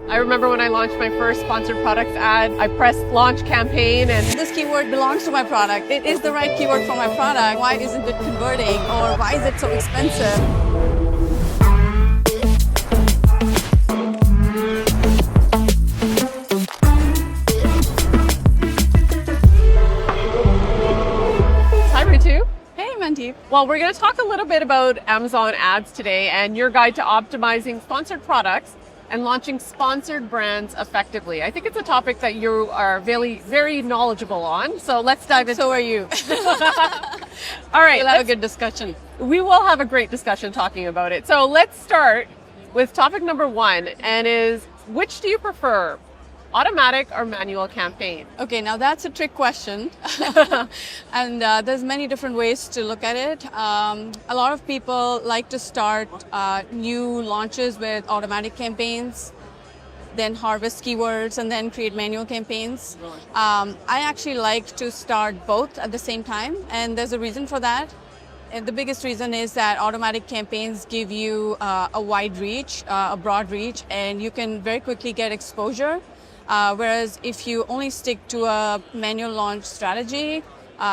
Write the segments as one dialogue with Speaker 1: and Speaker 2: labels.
Speaker 1: I remember when I launched my first sponsored products ad, I pressed launch campaign and
Speaker 2: This keyword belongs to my product. It is the right keyword for my product. Why isn't it converting, or why is it so expensive?
Speaker 1: Hi Ritu.
Speaker 2: Hey, Mandeep.
Speaker 1: Well, we're going to talk a little bit about Amazon ads today and your guide to optimizing sponsored products and launching sponsored brands effectively. I think it's a topic that you are very, very knowledgeable on. So let's dive into.
Speaker 2: So are you.
Speaker 1: All right,
Speaker 2: We'll have a good discussion.
Speaker 1: we will have a great discussion talking about it. So let's start with topic number one, and is which do you prefer, automatic or manual campaign?
Speaker 2: Okay, now that's a trick question. And there's many different ways to look at it. A lot of people like to start new launches with automatic campaigns, then harvest keywords, and then create manual campaigns. I actually like to start both at the same time, and there's a reason for that. And the biggest reason is that automatic campaigns give you a wide reach, a broad reach, and you can very quickly get exposure. Whereas if you only stick to a manual launch strategy,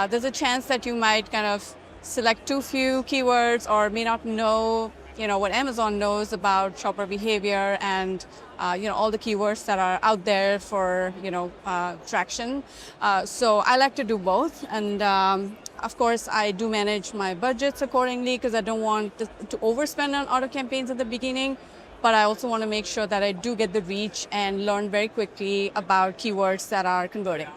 Speaker 2: there's a chance that you might kind of select too few keywords or may not know, what Amazon knows about shopper behavior and, all the keywords that are out there for, traction. So I like to do both. And of course, I do manage my budgets accordingly because I don't want to overspend on auto campaigns at the beginning. But I also want to make sure that I do get the reach and learn very quickly about keywords that are converting.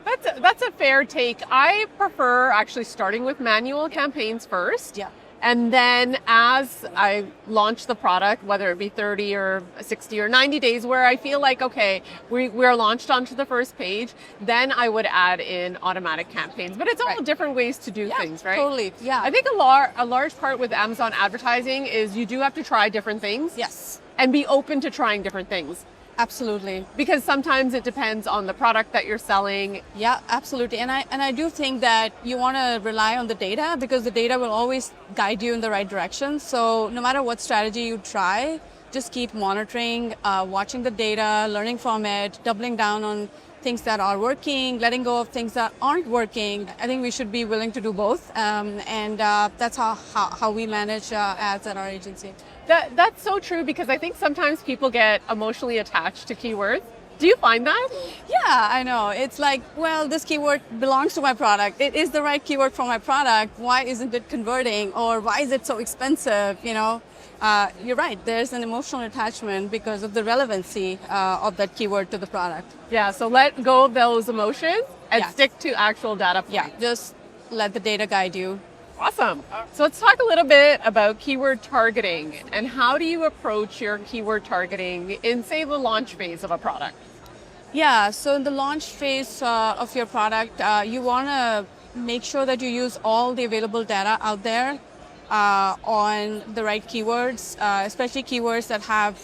Speaker 1: That's a fair take. I prefer actually starting with manual campaigns first.
Speaker 2: Yeah.
Speaker 1: And then as I launch the product, whether it be 30 or 60 or 90 days, where I feel like, okay, we're launched onto the first page, then I would add in automatic campaigns. But it's all
Speaker 2: Right.
Speaker 1: different ways to do things, right?
Speaker 2: Totally. Yeah.
Speaker 1: I think a large part with Amazon advertising is you do have to try different things.
Speaker 2: Yes.
Speaker 1: And be open to trying different things.
Speaker 2: Absolutely.
Speaker 1: Because sometimes it depends on the product that you're selling.
Speaker 2: Yeah, absolutely. And I do think that you want to rely on the data because the data will always guide you in the right direction. So no matter what strategy you try, just keep monitoring, watching the data, learning from it, doubling down on things that are working, letting go of things that aren't working. I think we should be willing to do both. And that's how we manage ads at our agency.
Speaker 1: That's so true because I think sometimes people get emotionally attached to keywords. Do you find that?
Speaker 2: Yeah, I know. It's like, well, this keyword belongs to my product. It is the right keyword for my product. Why isn't it converting? Or why is it so expensive? You're right. There's an emotional attachment because of the relevancy of that keyword to the product.
Speaker 1: Yeah, so let go of those emotions and
Speaker 2: Yeah.
Speaker 1: stick to actual data points.
Speaker 2: Yeah, just let the data guide you.
Speaker 1: Awesome. So let's talk a little bit about keyword targeting and how do you approach your keyword targeting in, say, the launch phase of a product?
Speaker 2: Yeah, so in the launch phase of your product, you want to make sure that you use all the available data out there on the right keywords, especially keywords that have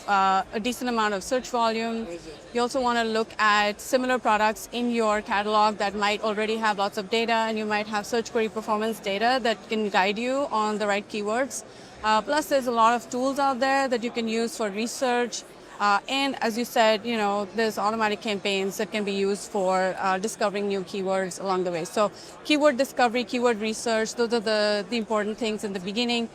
Speaker 2: a decent amount of search volume. You also want to look at similar products in your catalog that might already have lots of data, and you might have search query performance data that can guide you on the right keywords. Plus, there's a lot of tools out there that you can use for research. And as you said, there's automatic campaigns that can be used for discovering new keywords along the way. So keyword discovery, keyword research, those are the important things in the beginning.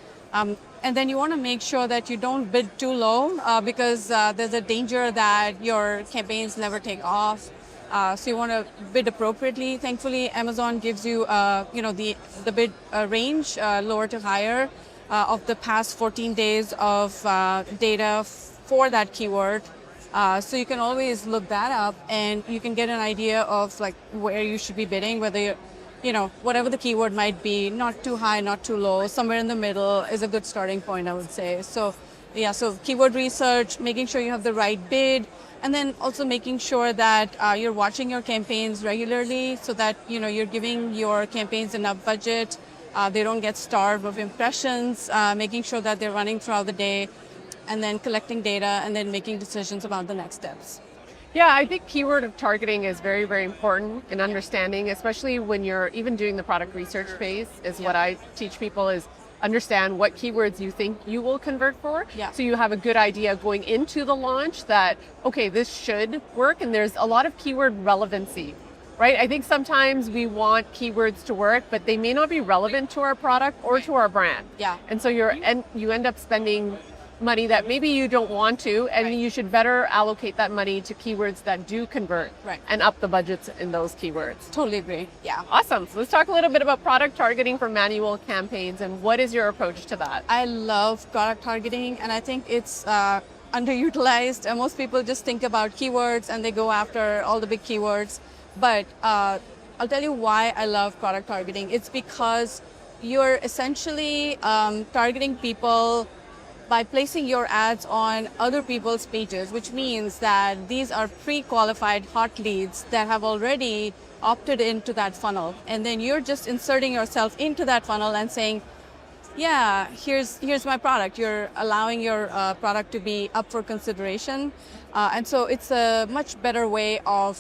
Speaker 2: And then you want to make sure that you don't bid too low because there's a danger that your campaigns never take off. So you want to bid appropriately. Thankfully, Amazon gives you, the bid range, lower to higher, of the past 14 days of data for that keyword. So you can always look that up and you can get an idea of like where you should be bidding, whether whatever the keyword might be, not too high, not too low, somewhere in the middle is a good starting point, I would say. So so keyword research, making sure you have the right bid, and then also making sure that you're watching your campaigns regularly so that you're giving your campaigns enough budget, they don't get starved of impressions, making sure that they're running throughout the day, and then collecting data and then making decisions about the next steps.
Speaker 1: Yeah, I think keyword targeting is very, very important in understanding, especially when you're even doing the product research phase, is what I teach people is understand what keywords you think you will convert for.
Speaker 2: Yeah.
Speaker 1: So you have a good idea going into the launch that, okay, this should work. And there's a lot of keyword relevancy, right? I think sometimes we want keywords to work, but they may not be relevant to our product or to our brand.
Speaker 2: Yeah.
Speaker 1: And so you end up spending money that maybe you don't want to, and
Speaker 2: Right.
Speaker 1: you should better allocate that money to keywords that do convert,
Speaker 2: Right.
Speaker 1: and up the budgets in those keywords.
Speaker 2: Totally agree. Yeah.
Speaker 1: Awesome. So let's talk a little bit about product targeting for manual campaigns, and what is your approach to that?
Speaker 2: I love product targeting, and I think it's underutilized. Most people just think about keywords and they go after all the big keywords. But I'll tell you why I love product targeting. It's because you're essentially targeting people by placing your ads on other people's pages, which means that these are pre-qualified hot leads that have already opted into that funnel. And then you're just inserting yourself into that funnel and saying, yeah, here's my product. You're allowing your product to be up for consideration. And so it's a much better way of,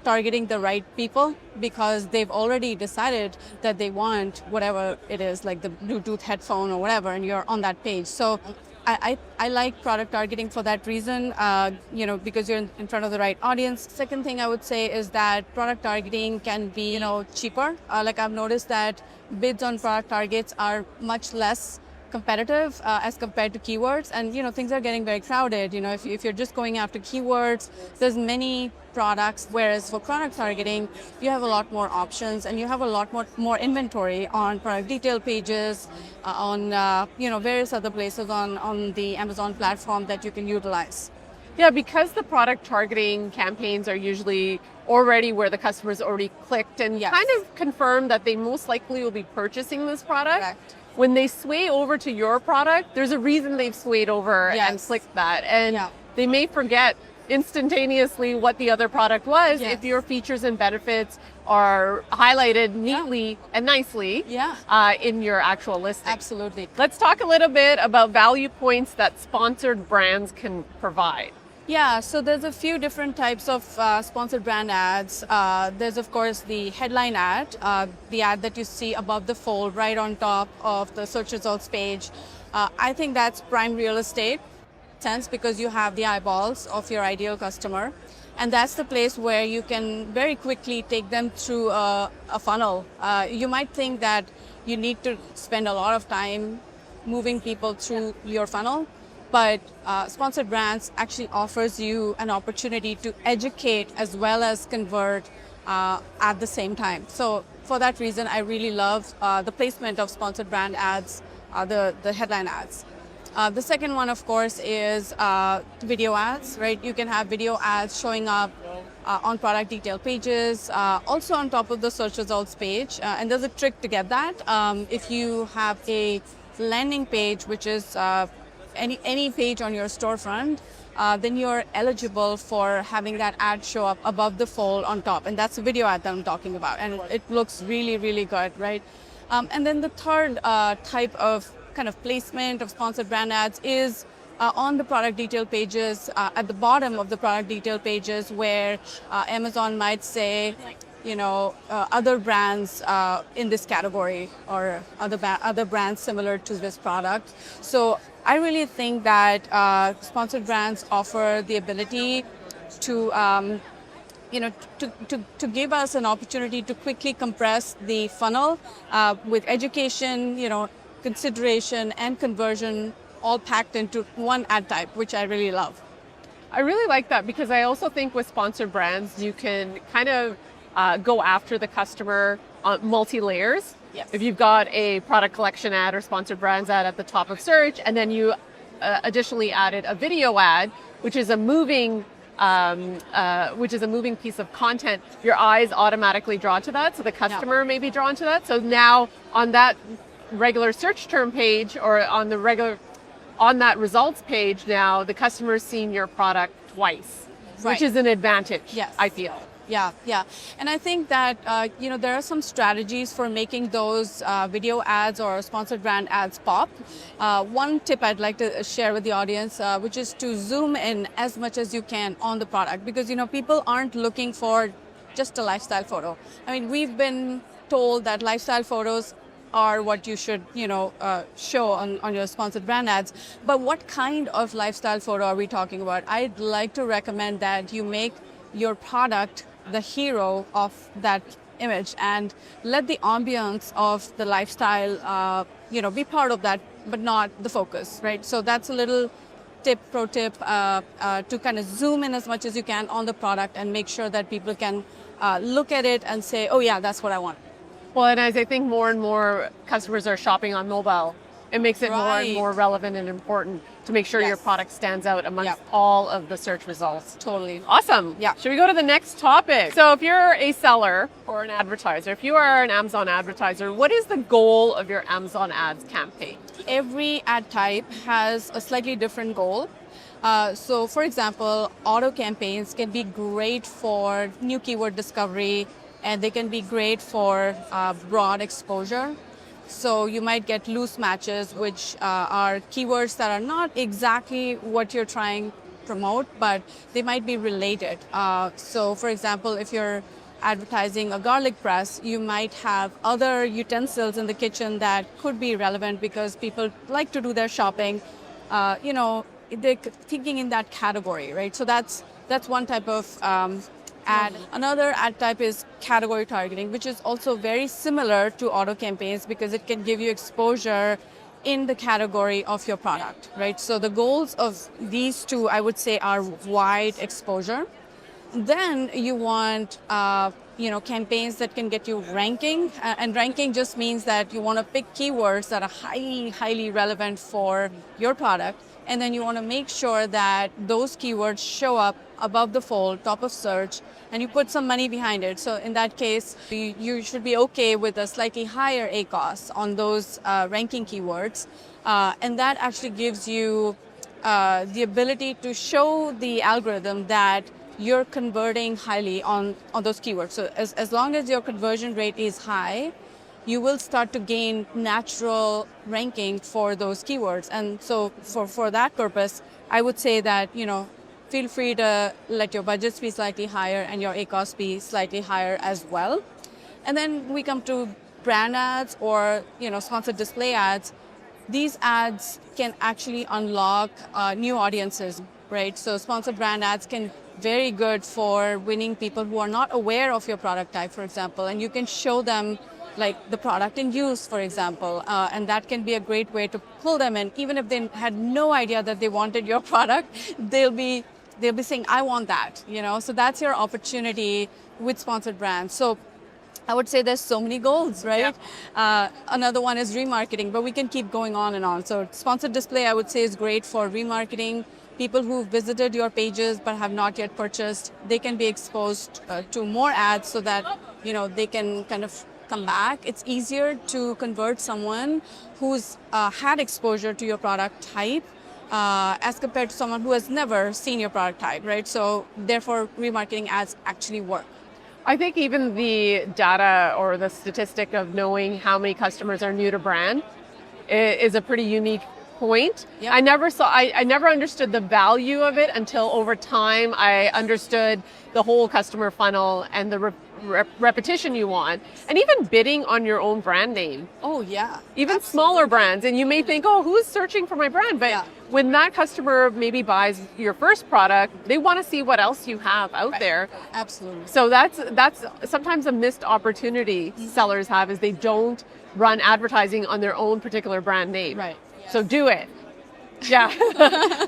Speaker 2: targeting the right people, because they've already decided that they want whatever it is, like the Bluetooth headphone or whatever, and you're on that page. So I like product targeting for that reason, because you're in front of the right audience. Second thing I would say is that product targeting can be, cheaper. Like I've noticed that bids on product targets are much less competitive as compared to keywords, and things are getting very crowded. If you're just going after keywords, there's many products, whereas for product targeting you have a lot more options, and you have a lot more inventory on product detail pages, on various other places on the Amazon platform that you can utilize.
Speaker 1: Yeah, because the product targeting campaigns are usually already where the customer's already clicked and
Speaker 2: Yes.
Speaker 1: kind of confirmed that they most likely will be purchasing this product.
Speaker 2: Correct.
Speaker 1: When they sway over to your product, there's a reason they've swayed over and
Speaker 2: Yes.
Speaker 1: clicked that. And
Speaker 2: Yeah.
Speaker 1: they may forget instantaneously what the other product was
Speaker 2: Yes.
Speaker 1: if your features and benefits are highlighted neatly and nicely
Speaker 2: Yeah.
Speaker 1: in your actual listing.
Speaker 2: Absolutely.
Speaker 1: Let's talk a little bit about value points that sponsored brands can provide.
Speaker 2: Yeah, so there's a few different types of sponsored brand ads. There's, of course, the headline ad, the ad that you see above the fold right on top of the search results page. I think that's prime real estate sense, because you have the eyeballs of your ideal customer. And that's the place where you can very quickly take them through a funnel. You might think that you need to spend a lot of time moving people through your funnel, but sponsored brands actually offers you an opportunity to educate as well as convert at the same time. So for that reason, I really love the placement of sponsored brand ads, the headline ads. The second one, of course, is video ads, right? You can have video ads showing up on product detail pages, also on top of the search results page. And there's a trick to get that. If you have a landing page, which is any page on your storefront, then you're eligible for having that ad show up above the fold on top. And that's a video ad that I'm talking about. And it looks really, really good, right? And then the third type of kind of placement of sponsored brand ads is on the product detail pages, at the bottom of the product detail pages, where Amazon might say, other brands in this category, or other brands similar to this product. So I really think that sponsored brands offer the ability to to give us an opportunity to quickly compress the funnel with education, consideration and conversion all packed into one ad type, which I really love.
Speaker 1: I really like that, because I also think with sponsored brands, you can kind of go after the customer on multi-layers.
Speaker 2: Yes.
Speaker 1: If you've got a product collection ad or sponsored brands ad at the top of search, and then you additionally added a video ad, which is a moving piece of content, your eyes automatically draw to that, so the customer may be drawn to that. So now on that regular search term page, or on that results page, now the customer's seen your product twice,
Speaker 2: Right.
Speaker 1: which is an advantage.
Speaker 2: Yes.
Speaker 1: I feel.
Speaker 2: Yeah. And I think that, there are some strategies for making those video ads or sponsored brand ads pop. One tip I'd like to share with the audience, which is to zoom in as much as you can on the product, because, people aren't looking for just a lifestyle photo. I mean, we've been told that lifestyle photos are what you should, show on your sponsored brand ads. But what kind of lifestyle photo are we talking about? I'd like to recommend that you make your product the hero of that image and let the ambience of the lifestyle, be part of that, but not the focus, right? So that's a little pro tip to kind of zoom in as much as you can on the product and make sure that people can look at it and say, oh yeah, that's what I want.
Speaker 1: Well, and as I think more and more customers are shopping on mobile, it makes it more and more relevant and important to make sure your product stands out amongst all of the search results.
Speaker 2: Totally.
Speaker 1: Awesome.
Speaker 2: Yeah.
Speaker 1: Should we go to the next topic? So if you're a seller or an advertiser, if you are an Amazon advertiser, what is the goal of your Amazon ads campaign?
Speaker 2: Every ad type has a slightly different goal. So for example, auto campaigns can be great for new keyword discovery, and they can be great for broad exposure. So you might get loose matches, which are keywords that are not exactly what you're trying to promote, but they might be related. So for example, if you're advertising a garlic press, you might have other utensils in the kitchen that could be relevant because people like to do their shopping, they're thinking in that category, right? So that's one type of ad. Another ad type is category targeting, which is also very similar to auto campaigns because it can give you exposure in the category of your product, right? So the goals of these two, I would say, are wide exposure. Then you want, campaigns that can get you ranking, and ranking just means that you want to pick keywords that are highly, highly relevant for your product, and then you want to make sure that those keywords show up above the fold, top of search, and you put some money behind it. So in that case, you should be okay with a slightly higher ACoS on those ranking keywords, and that actually gives you the ability to show the algorithm that you're converting highly on those keywords. So as long as your conversion rate is high, you will start to gain natural ranking for those keywords. And so for that purpose, I would say that, feel free to let your budgets be slightly higher and your ACoS be slightly higher as well. And then we come to brand ads or, sponsored display ads. These ads can actually unlock new audiences, right? So sponsored brand ads can very good for winning people who are not aware of your product type, for example, and you can show them like the product in use, for example, and that can be a great way to pull them in. Even if they had no idea that they wanted your product, they'll be saying, I want that, So that's your opportunity with sponsored brands. So I would say there's so many goals, right? Yeah. Another one is remarketing, but we can keep going on and on. So sponsored display, I would say, is great for remarketing. People who visited your pages but have not yet purchased, they can be exposed to more ads so that, they can kind of come back. It's easier to convert someone who's had exposure to your product type as compared to someone who has never seen your product type, right? So therefore, remarketing ads actually work.
Speaker 1: I think even the data or the statistic of knowing how many customers are new to brand is a pretty unique point. Yep. I never understood the value of it until over time I understood the whole customer funnel and the repetition you want, and even bidding on your own brand name.
Speaker 2: Oh yeah.
Speaker 1: Even
Speaker 2: absolutely.
Speaker 1: Smaller brands, and you may think, oh, who's searching for my brand? But when that customer maybe buys your first product, they want to see what else you have out there.
Speaker 2: Absolutely.
Speaker 1: So that's sometimes a missed opportunity sellers have, is they don't run advertising on their own particular brand name.
Speaker 2: Right.
Speaker 1: So do it. Yeah.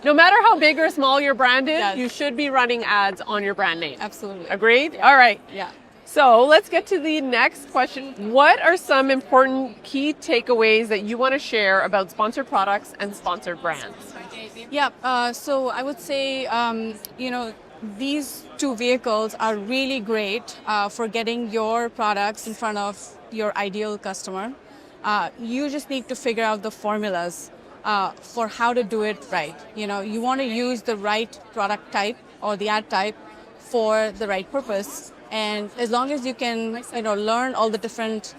Speaker 1: No matter how big or small your brand is, you should be running ads on your brand name.
Speaker 2: Absolutely.
Speaker 1: Agreed? Yeah. All right.
Speaker 2: Yeah.
Speaker 1: So let's get to the next question. What are some important key takeaways that you want to share about sponsored products and sponsored brands?
Speaker 2: Yeah. So I would say, these two vehicles are really great for getting your products in front of your ideal customer. You just need to figure out the formulas for how to do it right. You want to use the right product type or the ad type for the right purpose. And as long as you can, learn all the different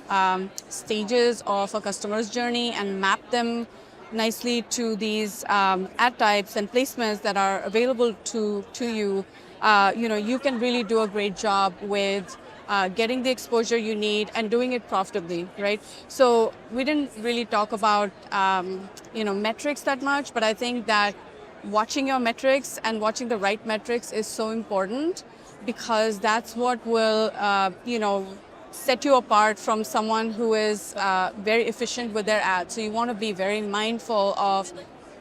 Speaker 2: stages of a customer's journey and map them nicely to these ad types and placements that are available to you, you can really do a great job with getting the exposure you need, and doing it profitably, right? So we didn't really talk about metrics that much, but I think that watching your metrics and watching the right metrics is so important, because that's what will set you apart from someone who is very efficient with their ads. So you want to be very mindful of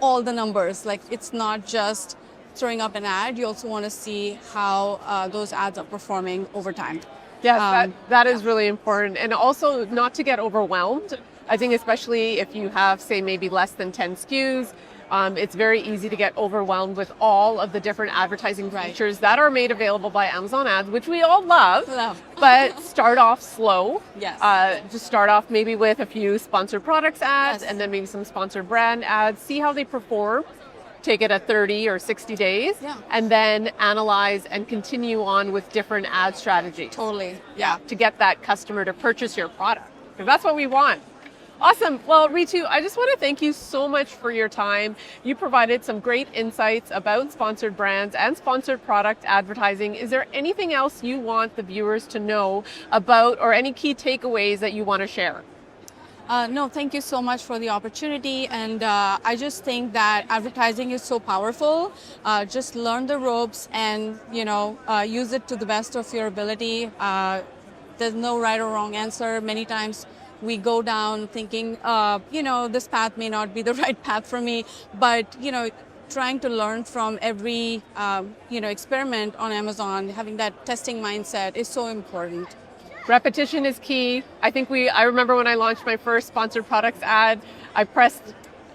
Speaker 2: all the numbers. Like, it's not just throwing up an ad. You also want to see how those ads are performing over time.
Speaker 1: Yes, that is really important. And also not to get overwhelmed. I think especially if you have, say, maybe less than 10 SKUs, it's very easy to get overwhelmed with all of the different advertising features that are made available by Amazon Ads, which we all love. But start off slow.
Speaker 2: Yes.
Speaker 1: Just start off maybe with a few sponsored products ads,
Speaker 2: Yes.
Speaker 1: and then maybe some sponsored brand ads. See how they perform. Take it at 30 or 60 days, and then analyze and continue on with different ad strategies.
Speaker 2: Totally. Yeah.
Speaker 1: To get that customer to purchase your product. Because that's what we want. Awesome. Well, Ritu, I just want to thank you so much for your time. You provided some great insights about sponsored brands and sponsored product advertising. Is there anything else you want the viewers to know about, or any key takeaways that you want to share?
Speaker 2: No, thank you so much for the opportunity. And I just think that advertising is so powerful. Just learn the ropes and, use it to the best of your ability. There's no right or wrong answer. Many times we go down thinking, this path may not be the right path for me. But, trying to learn from every, experiment on Amazon, having that testing mindset is so important.
Speaker 1: Repetition is key. I remember when I launched my first sponsored products ad, I pressed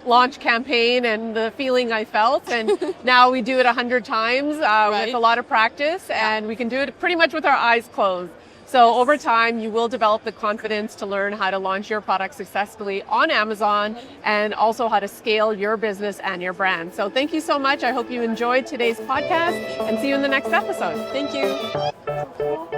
Speaker 1: launch campaign and the feeling I felt, and now we do it 100 times with a lot of practice, and we can do it pretty much with our eyes closed. So over time, you will develop the confidence to learn how to launch your product successfully on Amazon, and also how to scale your business and your brand. So thank you so much. I hope you enjoyed today's podcast, and see you in the next episode.
Speaker 2: Thank you.